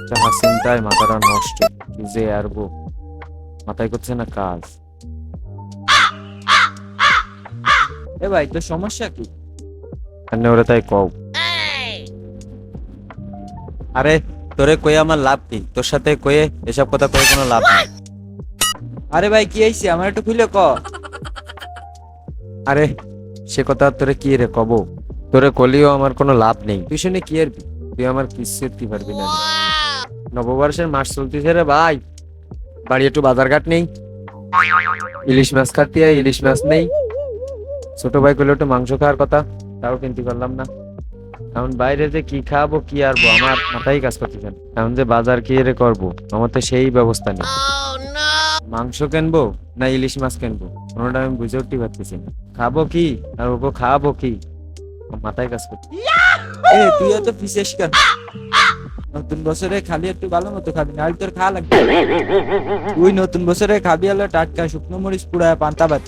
যাহা চিন্তায় মাথাটা নষ্ট, কি যে আরবো, মাথায় করছে না কাজ। এ ভাই, তোর সমস্যা কি? এমনি ওরে তাই কও। আরে তোরে কয়ে আমার লাভ কি? তোর সাথে কয়ে এসব কথা কয়ে কোনো লাভ নেই। আরে ভাই, কি হইছে? আমার একটু খুলে ক। আরে সে কথা তোরে কি রে কব, তোরে কলিও আমার কোনো লাভ নেই। তুই শুনে কি আরবি, তুই আমার কিচ্ছু পারবি না। নববর্ষের মাস চলতেছে রে ভাই, বাড়ি একটু বাজারঘাট নেই, ইলিশ মাছ খাতি, ইলিশ মাছ নেই। ছোট ভাই কইলো একটু মাংস খাওয়ার কথা, তাও কিনতে পারলাম না। এখন বাইরে যে কি খাবো কি আরবো, আমার মাথায় কাজ করতেছে না। এখন যে বাজার কি রে করবো, আমার তো সেই ব্যবস্থা নেই। মাংস কিনবো না ইলিশ মাছ কিনবো, কোনোটা আমি বুঝে উঠতে পারতেছি না। খাবো কি আর ওকে খাবো কি, আমার মাথায় কাজ করছে। এ তুইও তো বিশেষ কেন? নতুন বছরে খালি একটু ভালো মতো খাবি, না তোর খাওয়া লাগবে। তুই নতুন বছরে খাবি হলো টাটকা শুকনো মরিচ পুড়া পান্তা ভাত।